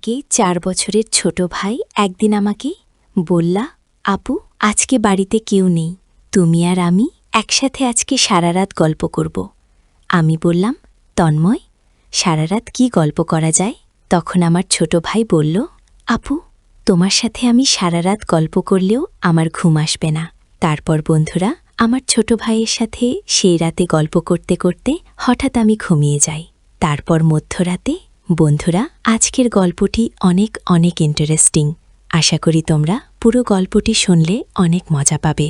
থেকে ৪ বছরের ছোট ভাই একদিন আমাকে বললা, আপু আজকে বাড়িতে কেউ নেই, তুমি আর আমি একসাথে আজকে সারা রাত গল্প করব। আমি বললাম, তন্ময়, সারা রাত কি গল্প করা যায়? তখন আমার ছোট ভাই বলল, আপু তোমার সাথে আমি সারা রাত গল্প করলেও আমার ঘুম আসবে না। তারপর বন্ধুরা, আমার ছোট ভাইয়ের সাথে সেই রাতে গল্প করতে করতে হঠাৎ আমি ঘুমিয়ে যাই। তারপর মধ্যরাতে বন্ধুরা, আজকের গল্পটি অনেক অনেক ইন্টারেস্টিং। আশা করি তোমরা পুরো গল্পটি শুনলে অনেক মজা পাবে।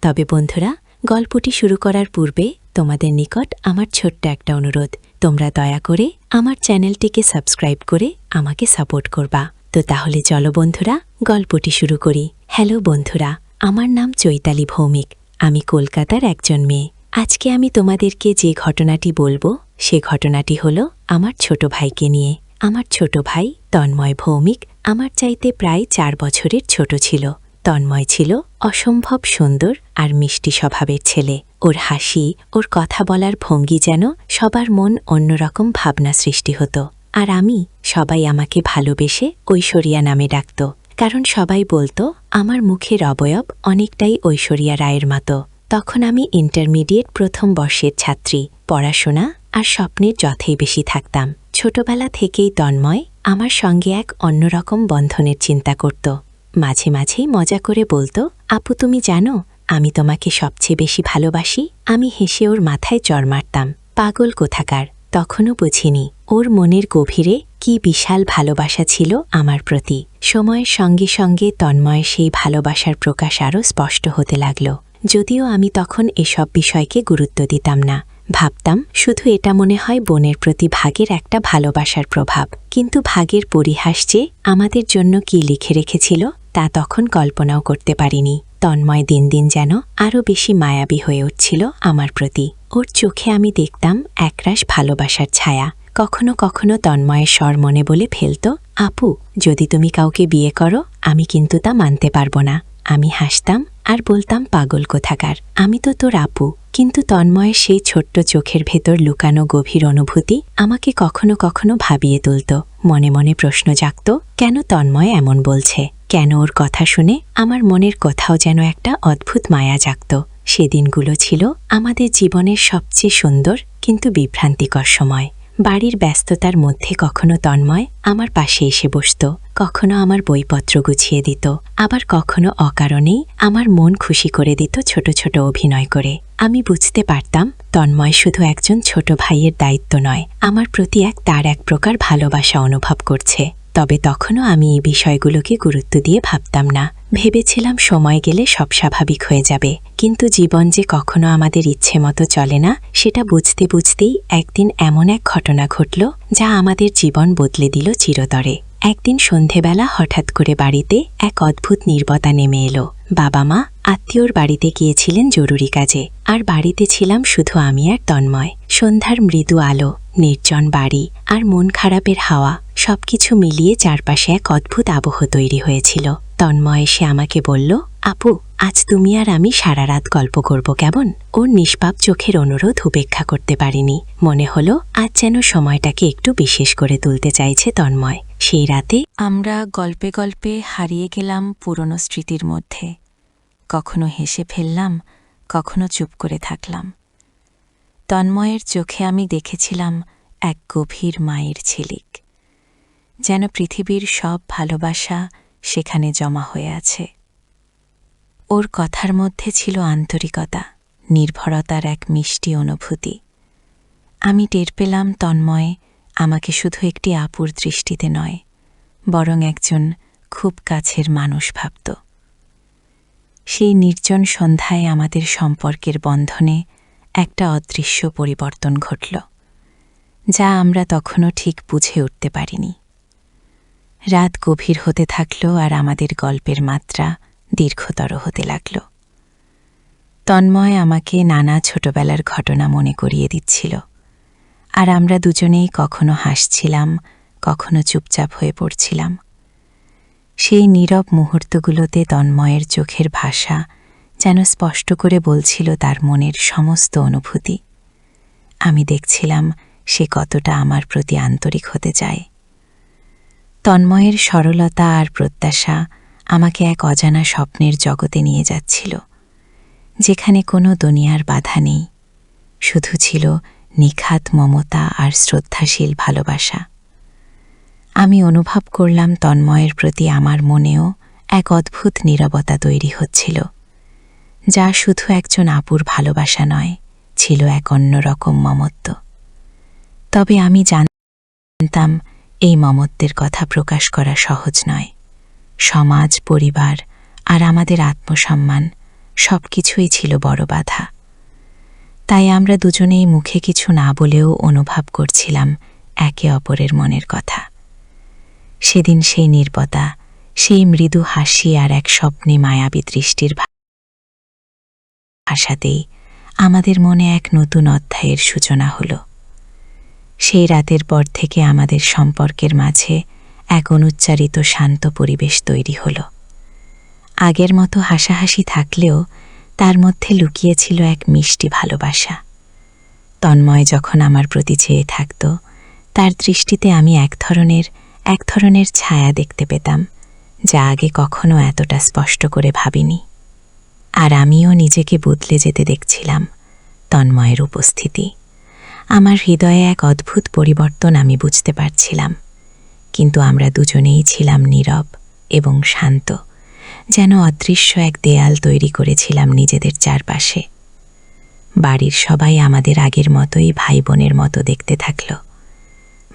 তবে বন্ধুরা, গল্পটি শুরু করার পূর্বে তোমাদের নিকট আমার ছোট্ট একটা অনুরোধ, তোমরা দয়া করে আমার চ্যানেলটিকে সাবস্ক্রাইব করে আমাকে সাপোর্ট করবা। তো তাহলে চলো বন্ধুরা, গল্পটি শুরু করি। হ্যালো বন্ধুরা, আমার নাম চৈতালি ভৌমিক। আমি কলকাতার একজন মেয়ে। আজকে আমি তোমাদেরকে যে ঘটনাটি বলবো সে ঘটনাটি হলো আমার ছোট ভাইকে নিয়ে। আমার ছোট ভাই তন্ময় ভৌমিক আমার চাইতে প্রায় ৪ বছরের ছোট ছিল। তন্ময় ছিল অসম্ভব সুন্দর আর মিষ্টি স্বভাবের ছেলে। ওর হাসি, ওর কথা বলার ভঙ্গি যেন সবার মন অন্যরকম ভাবনা সৃষ্টি হতো। আর সবাই আমাকে ভালোবেসে ঐশ্বরিয়া নামে ডাকত, কারণ সবাই বলতো আমার মুখের অবয়ব অনেকটাই ঐশ্বরিয়া রায়ের মতো। তখন আমি ইন্টারমিডিয়েট প্রথম বর্ষের ছাত্রী। পড়াশোনা আর স্বপ্নের যথেই বেশি থাকতাম। ছোটবেলা থেকেই তন্ময় আমার সঙ্গে এক অন্যরকম বন্ধনের চিন্তা করত। মাঝে মাঝেই মজা করে বলতো, আপু তুমি জানো আমি তোমাকে সবচেয়ে বেশি ভালোবাসি। আমি হেসে ওর মাথায় চড় মারতাম। পাগল কোথাকার! তখনও বুঝিনি ওর মনের গভীরে কি বিশাল ভালোবাসা ছিল আমার প্রতি। সময়ের সঙ্গে সঙ্গে তন্ময়ের সেই ভালোবাসার প্রকাশ আরও স্পষ্ট হতে লাগল। যদিও আমি তখন এসব বিষয়কে গুরুত্ব দিতাম না। ভাবতাম শুধু এটা মনে হয় বোনের প্রতি ভাগের একটা ভালোবাসার প্রভাব। কিন্তু ভাগের পরিহাস যে আমাদের জন্য কি লিখে রেখেছিল তা তখন কল্পনাও করতে পারিনি। তন্ময় দিন দিন যেন আরও বেশি মায়াবী হয়ে উঠছিল আমার প্রতি। ওর চোখে আমি দেখতাম একরাশ ভালোবাসার ছায়া। কখনো কখনো তন্ময়ের স্বর মনে বলে ফেলত, আপু যদি তুমি কাউকে বিয়ে করো আমি কিন্তু তা মানতে পারবো না। আমি হাসতাম আর বলতাম, পাগল কোথাকার, আমি তো তোর আপু। কিন্তু তন্ময়ের সেই ছোট্ট চোখের ভেতর লুকানো গভীর অনুভূতি আমাকে কখনো কখনো ভাবিয়ে তুলত। মনে মনে প্রশ্ন জাগত, কেন তন্ময় এমন বলছে? কেন ওর কথা শুনে আমার মনের কোথাও যেন একটা অদ্ভুত মায়া জাগত। সেদিনগুলো ছিল আমাদের জীবনের সবচেয়ে সুন্দর কিন্তু বিভ্রান্তিকর সময়। বাড়ির ব্যস্ততার মধ্যে কখনো তন্ময় আমার পাশে এসে বসত, কখনো আমার বইপত্র গুছিয়ে দিত, আবার কখনো অকারণেই আমার মন খুশি করে দিত ছোট ছোট অভিনয় করে। আমি বুঝতে পারতাম তন্ময় শুধু একজন ছোট ভাইয়ের দায়িত্ব নয়, আমার প্রতি তার এক প্রকার ভালোবাসা অনুভব করছে। তবে তখনও আমি এই বিষয়গুলোকে গুরুত্ব দিয়ে ভাবতাম না। ভেবেছিলাম সময় গেলে সব স্বাভাবিক হয়ে যাবে। কিন্তু জীবন যে কখনো আমাদের ইচ্ছে মতো চলে না সেটা বুঝতে বুঝতেই একদিন এমন এক ঘটনা ঘটল যা আমাদের জীবন বদলে দিল চিরতরে। একদিন সন্ধেবেলা হঠাৎ করে বাড়িতে এক অদ্ভুত নীরবতা নেমে এলো। বাবা মা আত্মীয়র বাড়িতে গিয়েছিলেন জরুরি কাজে, আর বাড়িতে ছিলাম শুধু আমি আর তন্ময়। সন্ধ্যার মৃদু আলো, নির্জন বাড়ি আর মন খারাপের হাওয়া সবকিছু মিলিয়ে চারপাশে এক অদ্ভুত আবহ তৈরি হয়েছিল। তন্ময় এসে আমাকে বলল, আপু আজ তুমি আর আমি সারা রাত গল্প করব কেমন? ওর নিষ্পাপ চোখের অনুরোধ উপেক্ষা করতে পারিনি। মনে হলো আজ যেন সময়টাকে একটু বিশেষ করে তুলতে চাইছে তন্ময়। সেই রাতে আমরা গল্পে গল্পে হারিয়ে গেলাম পুরনো স্মৃতির মধ্যে। কখনো হেসে ফেললাম, কখনো চুপ করে থাকলাম। তন্ময়ের চোখে আমি দেখেছিলাম এক গভীর মায়ের ঝিলিক, যেন পৃথিবীর সব ভালোবাসা সেখানে জমা হয়ে আছে। ওর কথার মধ্যে ছিল আন্তরিকতা, নির্ভরতার এক মিষ্টি অনুভূতি। আমি টের পেলাম তন্ময় আমাকে শুধু একটি আপুর দৃষ্টিতে নয়, বরং একজন খুব কাছের মানুষ ভাবত। সেই নির্জন সন্ধ্যায় আমাদের সম্পর্কের বন্ধনে একটা অদৃশ্য পরিবর্তন ঘটল, যা আমরা তখনও ঠিক বুঝে উঠতে পারিনি। রাত গভীর হতে থাকল আর আমাদের গল্পের মাত্রা দীর্ঘতর হতে লাগল। তন্ময় আমাকে নানা ছোটবেলার ঘটনা মনে করিয়ে দিচ্ছিল, আর আমরা দুজনেই কখনো হাসছিলাম, কখনো চুপচাপ হয়ে পড়ছিলাম। সেই নীরব মুহূর্তগুলোতে তন্ময়ের চোখের ভাষা যেন স্পষ্ট করে বলছিল তার মনের সমস্ত অনুভূতি। আমি দেখছিলাম সে কতটা আমার প্রতি আন্তরিক হতে চায়। তন্ময়ের সরলতা আর প্রত্যাশা আমাকে এক অজানা স্বপ্নের জগতে নিয়ে যাচ্ছিল, যেখানে কোনো দুনিয়ার বাধা নেই, শুধু ছিল নিখাত মমতা আর শ্রদ্ধাশীল ভালোবাসা। আমি অনুভব করলাম তন্ময়ের প্রতি আমার মনেও এক অদ্ভুত নীরবতা তৈরি হচ্ছিল, যা শুধু একজন আপুর ভালোবাসা নয়, ছিল এক অন্যরকম মমত্ব। তবে আমি জানতাম এই মমত্বের কথা প্রকাশ করা সহজ নয়। সমাজ, পরিবার আর আমাদের আত্মসম্মান সবকিছুই ছিল বড় বাধা। তাই আমরা দুজনেই মুখে কিছু না বলেও অনুভব করছিলাম একে অপরের মনের কথা। সেদিন সেই নীরবতা, সেই মৃদু হাসি আর এক স্বপ্নে মায়াবী দৃষ্টির ভাষাতেই আমাদের মনে এক নতুন অধ্যায়ের সূচনা হল। সেই রাতের পর থেকে আমাদের সম্পর্কের মাঝে এক অনুচ্চারিত শান্ত পরিবেশ তৈরি হল। আগের মতো হাসাহাসি থাকলেও তার মধ্যে লুকিয়েছিল এক মিষ্টি ভালোবাসা। তন্ময় যখন আমার প্রতি চেয়ে থাকত, তার দৃষ্টিতে আমি এক ধরনের ছায়া দেখতে পেতাম, যা আগে কখনো এতটা স্পষ্ট করে ভাবিনি। আর আমিও নিজেকে বদলে যেতে দেখছিলাম তন্ময়ের উপস্থিতি। আমার হৃদয়ে এক অদ্ভুত পরিবর্তন আমি বুঝতে পারছিলাম, কিন্তু আমরা দুজনেই ছিলাম নীরব এবং শান্ত, যেন অদৃশ্য এক দেয়াল তৈরি করেছিলাম নিজেদের চারপাশে। বাড়ির সবাই আমাদের আগের মতোই ভাই বোনের মতো দেখতে থাকল।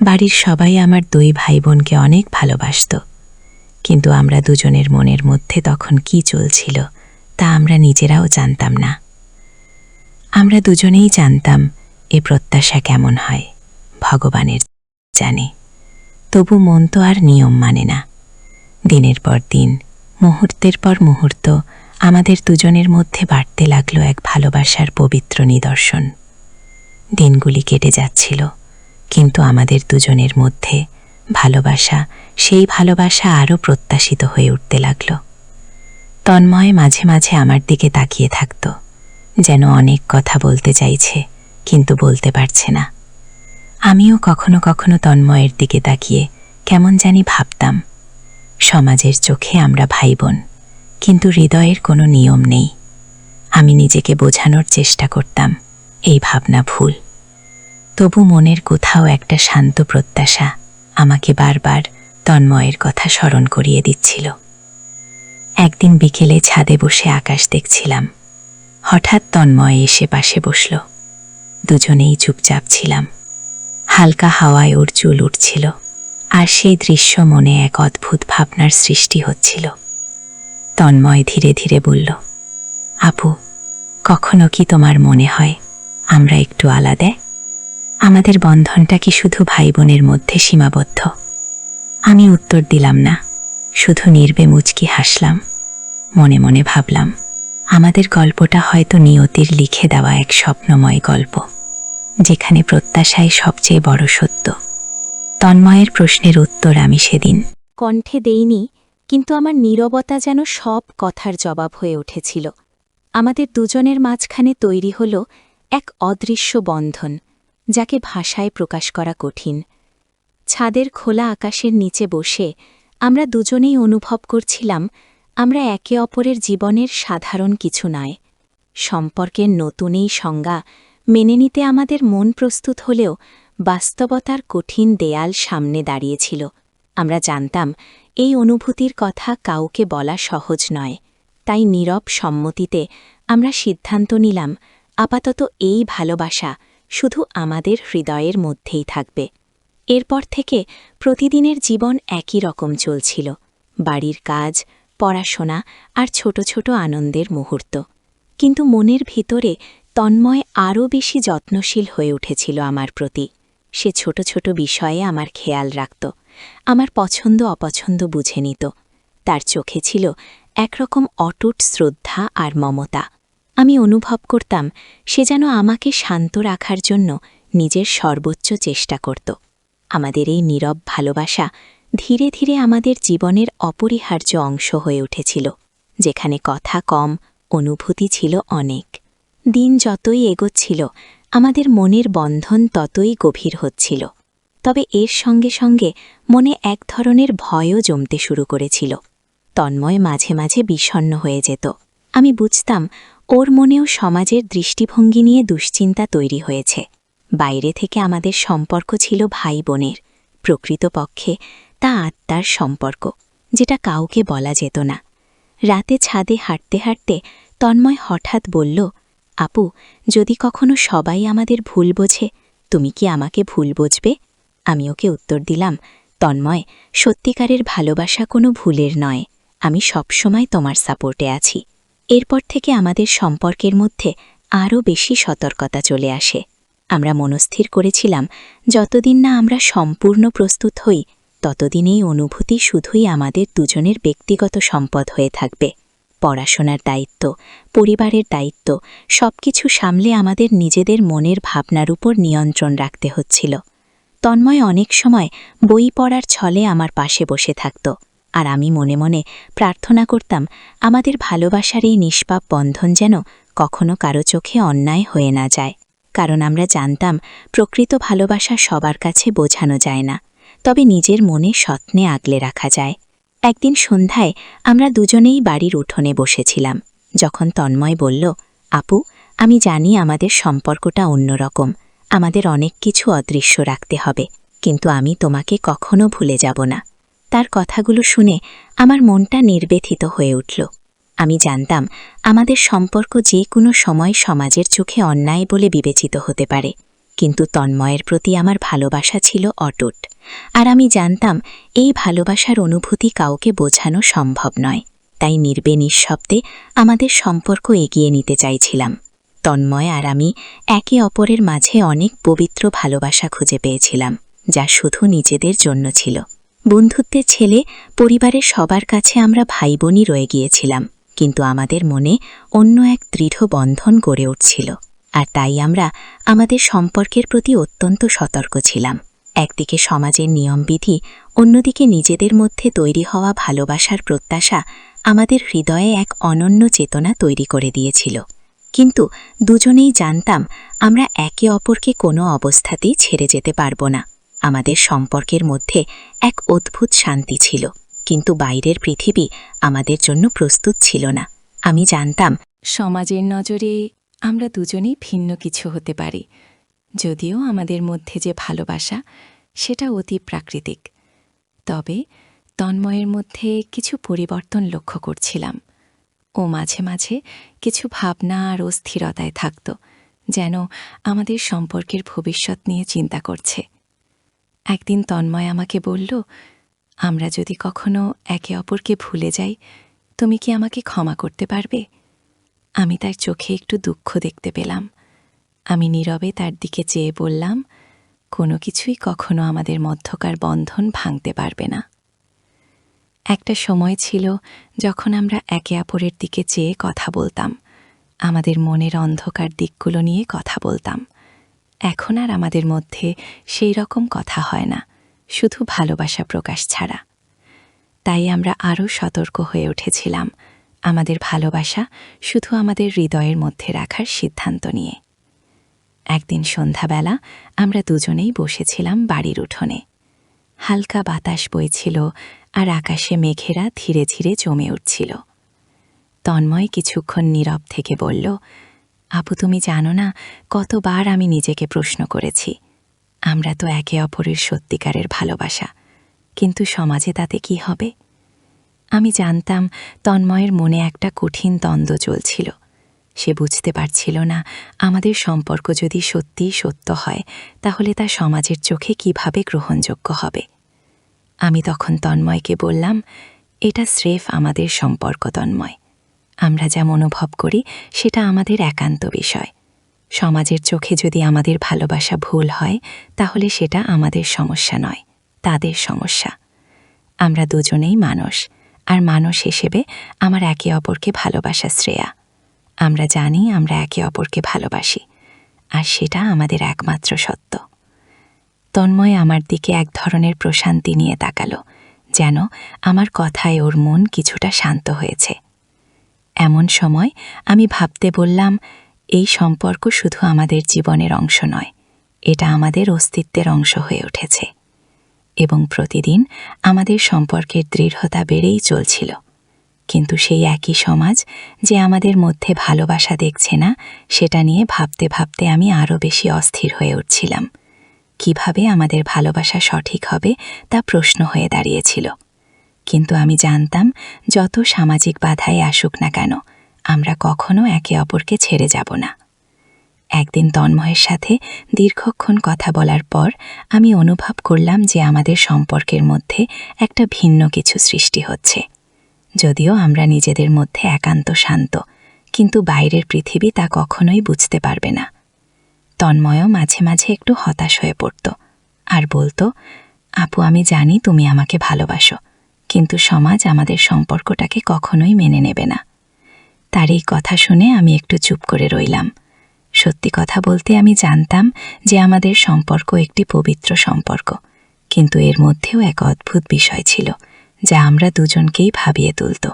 বাড়ির সবাই আমার দুই ভাই বোনকে অনেক ভালোবাসত, কিন্তু আমরা দুজনের মনের মধ্যে তখন কি চলছিল তা আমরা নিজেরাও জানতাম না। আমরা দুজনেই জানতাম এ প্রত্যাশা কেমন হয় ভগবানের জানে, তবু মন তো আর নিয়ম মানে না। দিনের পর দিন, মুহূর্তের পর মুহূর্ত আমাদের দুজনের মধ্যে বাড়তে লাগলো এক ভালোবাসার পবিত্র নিদর্শন। দিনগুলি কেটে যাচ্ছিল, কিন্তু আমাদের দুজনের মধ্যে সেই ভালোবাসা আরও প্রত্যাশিত হয়ে উঠতে লাগল। তন্ময় মাঝে মাঝে আমার দিকে তাকিয়ে থাকত, যেন অনেক কথা বলতে চাইছে কিন্তু বলতে পারছে না। আমিও কখনো কখনো তন্ময়ের দিকে তাকিয়ে কেমন জানি ভাবতাম, সমাজের চোখে আমরা ভাই বোন, কিন্তু হৃদয়ের কোনো নিয়ম নেই। আমি নিজেকে বোঝানোর চেষ্টা করতাম এই ভাবনা ভুল, তবু মনের কোথাও একটা শান্ত প্রত্যাশা আমাকে বারবার তন্ময়ের কথা স্মরণ করিয়ে দিচ্ছিল। একদিন বিকেলে ছাদে বসে আকাশ দেখছিলাম, হঠাৎ তন্ময় এসে পাশে বসল। দুজনেই চুপচাপ ছিলাম। হালকা হাওয়ায় ওর চুল উঠছিল, আর সেই দৃশ্য মনে এক অদ্ভুত ভাবনার সৃষ্টি হচ্ছিল। তন্ময় ধীরে ধীরে বলল, আপু, কখনো কি তোমার মনে হয় আমরা একটু আলাদা? আমাদের বন্ধনটা কি শুধু ভাই বোনের মধ্যে সীমাবদ্ধ? আমি উত্তর দিলাম না, শুধু নীরবে মুচকি হাসলাম। মনে মনে ভাবলাম, আমাদের গল্পটা হয়তো নিয়তির লিখে দেওয়া এক স্বপ্নময় গল্প, যেখানে প্রত্যাশাই সবচেয়ে বড় সত্য। তন্ময়ের প্রশ্নের উত্তর আমি সেদিন কণ্ঠে দেইনি, কিন্তু আমার নীরবতা যেন সব কথার জবাব হয়ে উঠেছিল। আমাদের দুজনের মাঝখানে তৈরি হল এক অদৃশ্য বন্ধন, যাকে ভাষায় প্রকাশ করা কঠিন। ছাদের খোলা আকাশের নিচে বসে আমরা দুজনেই অনুভব করছিলাম আমরা একে অপরের জীবনের সাধারণ কিছু নয়। সম্পর্কের নতুন এই সংজ্ঞা মেনে নিতে আমাদের মন প্রস্তুত হলেও বাস্তবতার কঠিন দেয়াল সামনে দাঁড়িয়েছিল। আমরা জানতাম এই অনুভূতির কথা কাউকে বলা সহজ নয়, তাই নীরব সম্মতিতে আমরা সিদ্ধান্ত নিলাম আপাতত এই ভালোবাসা শুধু আমাদের হৃদয়ের মধ্যেই থাকবে। এরপর থেকে প্রতিদিনের জীবন একই রকম চলছিল, বাড়ির কাজ, পড়াশোনা আর ছোট ছোট আনন্দের মুহূর্ত। কিন্তু মনের ভিতরে তন্ময় আরও বেশি যত্নশীল হয়ে উঠেছিল আমার প্রতি। সে ছোট ছোট বিষয়ে আমার খেয়াল রাখত, আমার পছন্দ অপছন্দ বুঝে নিত। তার চোখে ছিল একরকম অটুট শ্রদ্ধা আর মমতা। আমি অনুভব করতাম সে যেন আমাকে শান্ত রাখার জন্য নিজের সর্বোচ্চ চেষ্টা করত। আমাদের এই নীরব ভালোবাসা ধীরে ধীরে আমাদের জীবনের অপরিহার্য অংশ হয়ে উঠেছিল, যেখানে কথা কম, অনুভূতি ছিল অনেক। দিন যতই এগোচ্ছিল আমাদের মনের বন্ধন ততই গভীর হচ্ছিল। তবে এর সঙ্গে সঙ্গে মনে এক ধরনের ভয়ও জমতে শুরু করেছিল। তন্ময় মাঝে মাঝে বিষণ্ণ হয়ে যেত। আমি বুঝতাম ওর মনেও সমাজের দৃষ্টিভঙ্গি নিয়ে দুশ্চিন্তা তৈরি হয়েছে। বাইরে থেকে আমাদের সম্পর্ক ছিল ভাই বোনের, প্রকৃতপক্ষে তা আত্মার সম্পর্ক, যেটা কাউকে বলা যেত না। রাতে ছাদে হাঁটতে হাঁটতে তন্ময় হঠাৎ বলল, আপু, যদি কখনো সবাই আমাদের ভুল বোঝে, তুমি কি আমাকে ভুল বুঝবে? আমি ওকে উত্তর দিলাম, তন্ময়, সত্যিকারের ভালোবাসা কোনো ভুলের নয়। আমি সবসময় তোমার সাপোর্টে আছি। এরপর থেকে আমাদের সম্পর্কের মধ্যে আরও বেশি সতর্কতা চলে আসে। আমরা মনস্থির করেছিলাম, যতদিন না আমরা সম্পূর্ণ প্রস্তুত হই, ততদিন এই অনুভূতি শুধুই আমাদের দুজনের ব্যক্তিগত সম্পদ হয়ে থাকবে। পড়াশোনার দায়িত্ব, পরিবারের দায়িত্ব, সবকিছু সামলে আমাদের নিজেদের মনের ভাবনার উপর নিয়ন্ত্রণ রাখতে হচ্ছিল। তন্ময় অনেক সময় বই পড়ার ছলে আমার পাশে বসে থাকত, আর আমি মনে মনে প্রার্থনা করতাম আমাদের ভালোবাসার এই নিষ্পাপ বন্ধন যেন কখনো কারো চোখে অন্যায় হয়ে না যায়। কারণ আমরা জানতাম প্রকৃত ভালোবাসা সবার কাছে বোঝানো যায় না, তবে নিজের মনে যত্নে আগলে রাখা যায়। একদিন সন্ধ্যায় আমরা দুজনেই বাড়ির উঠোনে বসেছিলাম, যখন তন্ময় বলল, আপু, আমি জানি আমাদের সম্পর্কটা অন্যরকম, আমাদের অনেক কিছু অদৃশ্য রাখতে হবে, কিন্তু আমি তোমাকে কখনো ভুলে যাব না। তার কথাগুলো শুনে আমার মনটা নির্বেথিত হয়ে উঠল। আমি জানতাম আমাদের সম্পর্ক যে কোনো সময় সমাজের চোখে অন্যায় বলে বিবেচিত হতে পারে, কিন্তু তন্ময়ের প্রতি আমার ভালোবাসা ছিল অটুট। আর আমি জানতাম এই ভালোবাসার অনুভূতি কাউকে বোঝানো সম্ভব নয়, তাই নিঃশব্দে আমাদের সম্পর্ক এগিয়ে নিতে চাইছিলাম। তন্ময় আর আমি একে অপরের মাঝে অনেক পবিত্র ভালোবাসা খুঁজে পেয়েছিলাম, যা শুধু নিজেদের জন্য ছিল। বন্ধুত্বের ছেলে পরিবারের সবার কাছে আমরা ভাই বোনই রয়ে গিয়েছিলাম, কিন্তু আমাদের মনে অন্য এক দৃঢ় বন্ধন গড়ে উঠছিল। আর তাই আমরা আমাদের সম্পর্কের প্রতি অত্যন্ত সতর্ক ছিলাম। একদিকে সমাজের নিয়মবিধি, অন্যদিকে নিজেদের মধ্যে তৈরি হওয়া ভালোবাসার প্রত্যাশা আমাদের হৃদয়ে এক অনন্য চেতনা তৈরি করে দিয়েছিল। কিন্তু দুজনেই জানতাম আমরা একে অপরকে কোনো অবস্থাতেই ছেড়ে যেতে পারব না। আমাদের সম্পর্কের মধ্যে এক অদ্ভুত শান্তি ছিল, কিন্তু বাইরের পৃথিবী আমাদের জন্য প্রস্তুত ছিল না। আমি জানতাম সমাজের নজরে আমরা দুজনেই ভিন্ন কিছু হতে পারি, যদিও আমাদের মধ্যে যে ভালোবাসা সেটা অতি প্রাকৃতিক। তবে তন্ময়ের মধ্যে কিছু পরিবর্তন লক্ষ্য করছিলাম। ও মাঝে মাঝে কিছু ভাবনা আর অস্থিরতায় থাকত, যেন আমাদের সম্পর্কের ভবিষ্যৎ নিয়ে চিন্তা করছে। একদিন তন্ময় আমাকে বলল, আমরা যদি কখনো একে অপরকে ভুলে যাই, তুমি কি আমাকে ক্ষমা করতে পারবে? আমি তার চোখে একটু দুঃখ দেখতে পেলাম। আমি নীরবে তার দিকে চেয়ে বললাম, কোনো কিছুই কখনো আমাদের মধ্যকার বন্ধন ভাঙতে পারবে না। একটা সময় ছিল যখন আমরা একে অপরের দিকে চেয়ে কথা বলতাম, আমাদের মনের অন্ধকার দিকগুলো নিয়ে কথা বলতাম। এখন আর আমাদের মধ্যে সেই রকম কথা হয় না, শুধু ভালোবাসা প্রকাশ ছাড়া। তাই আমরা আরও সতর্ক হয়ে উঠেছিলাম আমাদের ভালোবাসা শুধু আমাদের হৃদয়ের মধ্যে রাখার সিদ্ধান্ত নিয়ে। একদিন সন্ধ্যাবেলা আমরা দুজনেই বসেছিলাম বাড়ির উঠোনে। হালকা বাতাস বইছিল আর আকাশে মেঘেরা ধীরে ধীরে জমে উঠছিল। তন্ময় কিছুক্ষণ নীরব থেকে বলল, আপু, তুমি জানো না কতবার আমি নিজেকে প্রশ্ন করেছি, আমরা তো একে অপরের সত্যিকারের ভালোবাসা, কিন্তু সমাজে তাতে কি হবে? আমি জানতাম তন্ময়ের মনে একটা কঠিন দ্বন্দ্ব চলছিল। সে বুঝতে পারছিল না আমাদের সম্পর্ক যদি সত্যিই সত্য হয়, তাহলে তা সমাজের চোখে কিভাবে গ্রহণযোগ্য হবে। আমি তখন তন্ময়কে বললাম, এটা স্রেফ আমাদের সম্পর্ক তন্ময়। আমরা যা অনুভব করি সেটা আমাদের একান্ত বিষয়। সমাজের চোখে যদি আমাদের ভালোবাসা ভুল হয়, তাহলে সেটা আমাদের সমস্যা নয়, তাদের সমস্যা। আমরা দুজনেই মানুষ, আর মানুষ হিসেবে আমার একে অপরকে ভালোবাসা শ্রেয়া। আমরা জানি আমরা একে অপরকে ভালোবাসি, আর সেটা আমাদের একমাত্র সত্য। তন্ময় আমার দিকে এক ধরনের প্রশান্তি নিয়ে তাকালো, যেন আমার কথায় ওর মন কিছুটা শান্ত হয়েছে। এমন সময় আমি ভাবতে বললাম, এই সম্পর্ক শুধু আমাদের জীবনের অংশ নয়, এটা আমাদের অস্তিত্বের অংশ হয়ে উঠেছে এবং প্রতিদিন আমাদের সম্পর্কের দৃঢ়তা বেড়েই চলছিল। কিন্তু সেই একই সমাজ যে আমাদের মধ্যে ভালোবাসা দেখছে না, সেটা নিয়ে ভাবতে ভাবতে আমি আরও বেশি অস্থির হয়ে উঠছিলাম। কিভাবে আমাদের ভালোবাসা সঠিক হবে তা প্রশ্ন হয়ে দাঁড়িয়েছিল। কিন্তু আমি জানতাম, যত সামাজিক বাধাই আসুক না কেন, আমরা কখনো একে অপরকে ছেড়ে যাব না। একদিন তন্ময়ের সাথে দীর্ঘক্ষণ কথা বলার পর আমি অনুভব করলাম যে আমাদের সম্পর্কের মধ্যে একটা ভিন্ন কিছু সৃষ্টি হচ্ছে। যদিও আমরা নিজেদের মধ্যে একান্ত শান্ত, কিন্তু বাইরের পৃথিবী তা কখনোই বুঝতে পারবে না। তন্ময়ও মাঝে মাঝে একটু হতাশ হয়ে পড়ত আর বলতো, আপু, আমি জানি তুমি আমাকে ভালোবাসো, কিন্তু সমাজ আমাদের সম্পর্কটাকে কখনোই মেনে নেবে না। তার এই কথা শুনে আমি একটু চুপ করে রইলাম। সত্যি কথা বলতে আমি জানতাম যে আমাদের সম্পর্ক একটি পবিত্র সম্পর্ক, কিন্তু এর মধ্যেও এক অদ্ভুত বিষয় ছিল যা আমরা দুজনকেই ভাবিয়ে তুলত।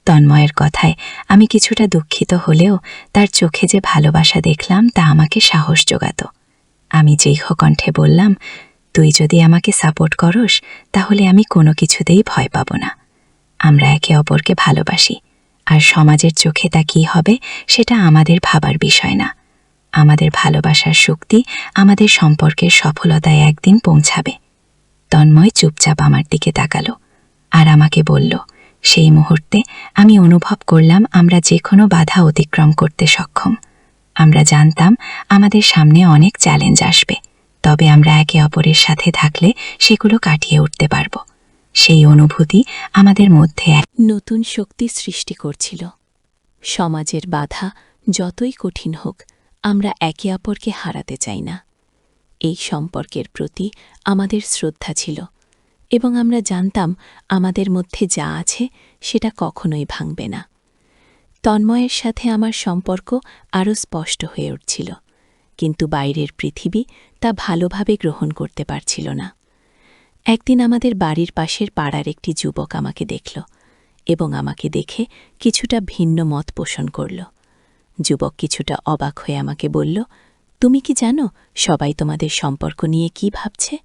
তন্ময়ের কথায় আমি কিছুটা দুঃখিত হলেও তার চোখে যে ভালোবাসা দেখলাম তা আমাকে সাহস জোগাত। আমি দৃঢ় কণ্ঠে বললাম, তুই যদি আমাকে সাপোর্ট করস তাহলে আমি কোনো কিছুতেই ভয় পাব না। আমরা একে অপরকে ভালোবাসি, আর সমাজের চোখে তা কী হবে সেটা আমাদের ভাবার বিষয় না। আমাদের ভালোবাসার শক্তি আমাদের সম্পর্কের সফলতায় একদিন পৌঁছাবে। তন্ময় চুপচাপ আমার দিকে তাকালো আর আমাকে বলল, সেই মুহূর্তে আমি অনুভব করলাম আমরা যে কোনো বাধা অতিক্রম করতে সক্ষম। আমরা জানতাম আমাদের সামনে অনেক চ্যালেঞ্জ আসবে, তবে আমরা একে অপরের সাথে থাকলে সেগুলো কাটিয়ে উঠতে পারব। সেই অনুভূতি আমাদের মধ্যে এক নতুন শক্তি সৃষ্টি করছিল। সমাজের বাধা যতই কঠিন হোক, আমরা একে অপরকে হারাতে চাই না। এই সম্পর্কের প্রতি আমাদের শ্রদ্ধা ছিল এবং আমরা জানতাম আমাদের মধ্যে যা আছে সেটা কখনোই ভাঙবে না। তন্ময়ের সাথে আমার সম্পর্ক আরও স্পষ্ট হয়ে উঠছিল, কিন্তু বাইরের পৃথিবী তা ভালোভাবে গ্রহণ করতে পারছিল না। একদিন আমাদের বাড়ির পাশের পাড়ার একটি যুবক আমাকে দেখল এবং আমাকে দেখে কিছুটা ভিন্ন মত পোষণ করল। যুবক কিছুটা অবাক হয়ে আমাকে বলল, তুমি কি জানো সবাই তোমাদের সম্পর্ক নিয়ে কি ভাবছে?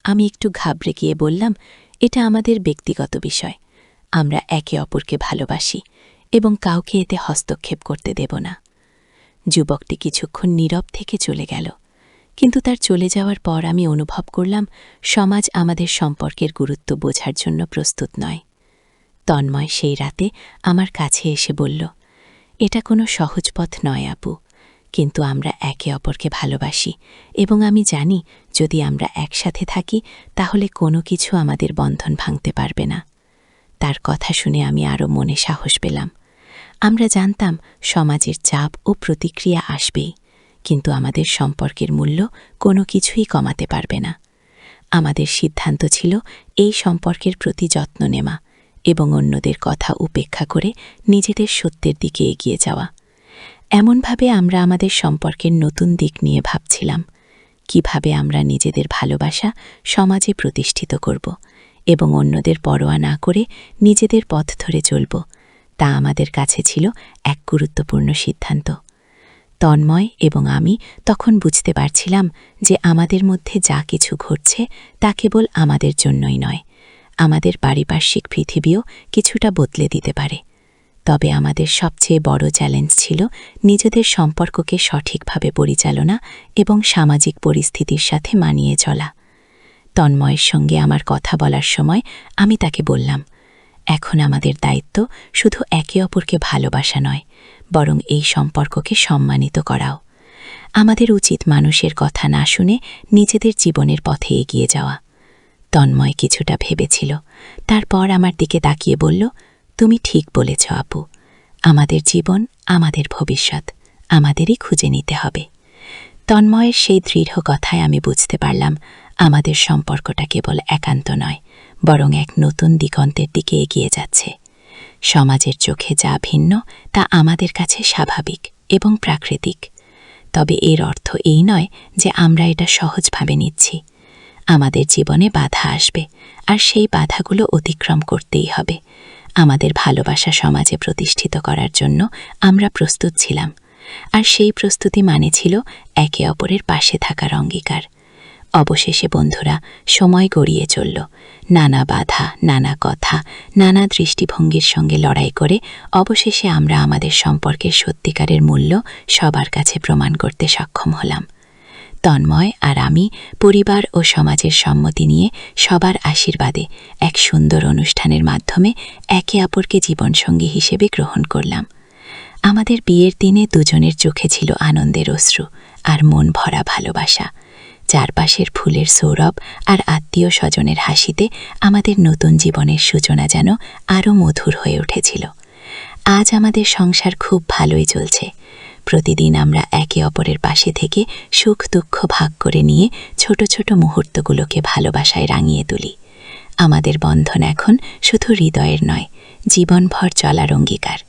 আমি একটু ঘাবড়ে গিয়ে বললাম, এটা আমাদের ব্যক্তিগত বিষয়। আমরা একে অপরকে ভালোবাসি এবং কাউকে এতে হস্তক্ষেপ করতে দেব না। যুবকটি কিছুক্ষণ নীরব থেকে চলে গেল, কিন্তু তার চলে যাওয়ার পর আমি অনুভব করলাম সমাজ আমাদের সম্পর্কের গুরুত্ব বোঝার জন্য প্রস্তুত নয়। তন্ময় সেই রাতে আমার কাছে এসে বলল, এটা কোনো সহজ পথ নয় আপু, কিন্তু আমরা একে অপরকে ভালোবাসি এবং আমি জানি যদি আমরা একসাথে থাকি তাহলে কোনো কিছু আমাদের বন্ধন ভাঙতে পারবে না। তার কথা শুনে আমি আরও মনে সাহস পেলাম। আমরা জানতাম সমাজের চাপ ও প্রতিক্রিয়া আসবেই, কিন্তু আমাদের সম্পর্কের মূল্য কোনো কিছুই কমাতে পারবে না। আমাদের সিদ্ধান্ত ছিল এই সম্পর্কের প্রতি যত্ন নেওয়া এবং অন্যদের কথা উপেক্ষা করে নিজেদের সত্যের দিকে এগিয়ে যাওয়া। এমনভাবে আমরা আমাদের সম্পর্কের নতুন দিক নিয়ে ভাবছিলাম, কিভাবে আমরা নিজেদের ভালোবাসা সমাজে প্রতিষ্ঠিত করব এবং অন্যদের পরোয়া না করে নিজেদের পথ ধরে চলব। তা আমাদের কাছে ছিল এক গুরুত্বপূর্ণ সিদ্ধান্ত। তন্ময় এবং আমি তখন বুঝতে পারছিলাম যে আমাদের মধ্যে যা কিছু ঘটছে তা কেবল আমাদের জন্যই নয়, আমাদের পারিপার্শ্বিক পৃথিবীও কিছুটা বদলে দিতে পারে। তবে আমাদের সবচেয়ে বড় চ্যালেঞ্জ ছিল নিজেদের সম্পর্ককে সঠিকভাবে পরিচালনা এবং সামাজিক পরিস্থিতির সাথে মানিয়ে চলা। তন্ময়ের সঙ্গে আমার কথা বলার সময় আমি তাকে বললাম, এখন আমাদের দায়িত্ব শুধু একে অপরকে ভালোবাসা নয়, বরং এই সম্পর্ককে সম্মানিত করাও। আমাদের উচিত মানুষের কথা না শুনে নিজেদের জীবনের পথে এগিয়ে যাওয়া। তন্ময় কিছুটা ভেবেছিল, তারপর আমার দিকে তাকিয়ে বলল, তুমি ঠিক বলেছ আপু, আমাদের জীবন, আমাদের ভবিষ্যৎ আমাদেরই খুঁজে নিতে হবে। তন্ময়ের সেই দৃঢ় কথায় আমি বুঝতে পারলাম আমাদের সম্পর্কটা কেবল একান্ত নয়, বরং এক নতুন দিগন্তের দিকে এগিয়ে যাচ্ছে। সমাজের চোখে যা ভিন্ন তা আমাদের কাছে স্বাভাবিক এবং প্রাকৃতিক, তবে এর অর্থ এই নয় যে আমরা এটা সহজভাবে নিচ্ছি। আমাদের জীবনে বাধা আসবে, আর সেই বাধাগুলো অতিক্রম করতেই হবে। আমাদের ভালোবাসা সমাজে প্রতিষ্ঠিত করার জন্য আমরা প্রস্তুত ছিলাম, আর সেই প্রস্তুতি মানে ছিল একে অপরের পাশে থাকার অঙ্গীকার। অবশেষে বন্ধুরা, সময় গড়িয়ে চলল। নানা বাধা, নানা কথা, নানা দৃষ্টিভঙ্গির সঙ্গে লড়াই করে অবশেষে আমরা আমাদের সম্পর্কের সত্যিকারের মূল্য সবার কাছে প্রমাণ করতে সক্ষম হলাম। তন্ময় আর আমি পরিবার ও সমাজের সম্মতি নিয়ে সবার আশীর্বাদে এক সুন্দর অনুষ্ঠানের মাধ্যমে একে অপরকে জীবনসঙ্গী হিসেবে গ্রহণ করলাম। আমাদের বিয়ের দিনে দুজনের চোখে ছিল আনন্দের অশ্রু আর মন ভরা ভালোবাসা। চারপাশের ফুলের সৌরভ আর আত্মীয় স্বজনের হাসিতে আমাদের নতুন জীবনের সূচনা যেন আরও মধুর হয়ে উঠেছিল। আজ আমাদের সংসার খুব ভালোই চলছে। প্রতিদিন আমরা একে অপরের পাশে থেকে সুখ দুঃখ ভাগ করে নিয়ে ছোট ছোট মুহূর্তগুলোকে ভালোবাসায় রাঙিয়ে তুলি। আমাদের বন্ধন এখন শুধু হৃদয়ের নয়, জীবনভর চলার অঙ্গীকার।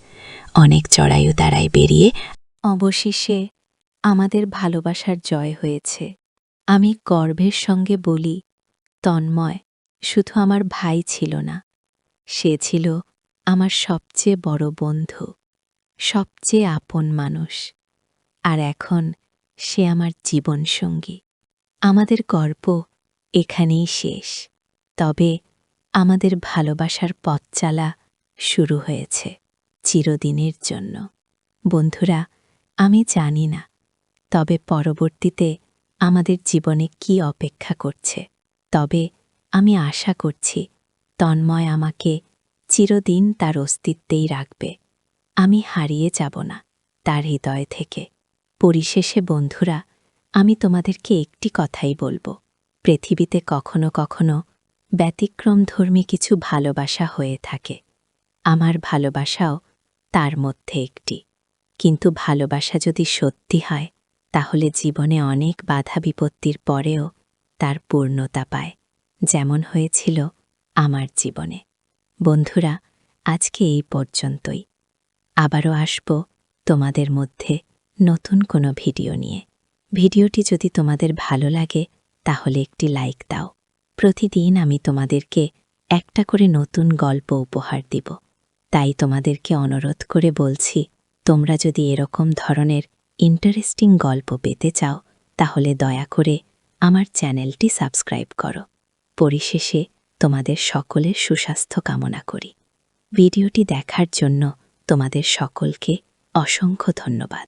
অনেক চড়াই উতারাই বেরিয়ে অবশেষে আমাদের ভালোবাসার জয় হয়েছে। আমি গর্বের সঙ্গে বলি, তন্ময় শুধু আমার ভাই ছিল না, সে ছিল আমার সবচেয়ে বড় বন্ধু, সবচেয়ে আপন মানুষ। আর এখন সে আমার জীবনসঙ্গী। আমাদের গল্প এখানেই শেষ, তবে আমাদের ভালোবাসার পথচলা শুরু হয়েছে চিরদিনের জন্য। বন্ধুরা, আমি জানি না তবে পরবর্তীতে আমাদের জীবনে কি অপেক্ষা করছে, তবে আমি আশা করছি তন্ময় আমাকে চিরদিন তার অস্তিত্বেই রাখবে। আমি হারিয়ে যাব না তার হৃদয় থেকে। পরিশেষে বন্ধুরা, আমি তোমাদেরকে একটি কথাই বলবো, পৃথিবীতে কখনো কখনো ব্যতিক্রমধর্মী কিছু ভালোবাসা হয়ে থাকে। আমার ভালোবাসাও তার মধ্যে একটি। কিন্তু ভালোবাসা যদি সত্যি হয়, তাহলে জীবনে অনেক বাধা বিপত্তির পরেও তার পূর্ণতা পায়, যেমন হয়েছিল আমার জীবনে। বন্ধুরা, আজকে এই পর্যন্তই। আবারও আসব তোমাদের মধ্যে নতুন কোনো ভিডিও নিয়ে। ভিডিওটি যদি তোমাদের ভালো লাগে তাহলে একটি লাইক দাও। প্রতিদিন আমি তোমাদেরকে একটা করে নতুন গল্প উপহার দিব। তাই তোমাদেরকে অনুরোধ করে বলছি, তোমরা যদি এরকম ধরনের ইন্টারেস্টিং গল্প পেতে চাও তাহলে দয়া করে আমার চ্যানেলটি সাবস্ক্রাইব করো। পরিশেষে তোমাদের সকলের সুস্বাস্থ্য কামনা করি। ভিডিওটি দেখার জন্য তোমাদের সকলকে অসংখ্য ধন্যবাদ।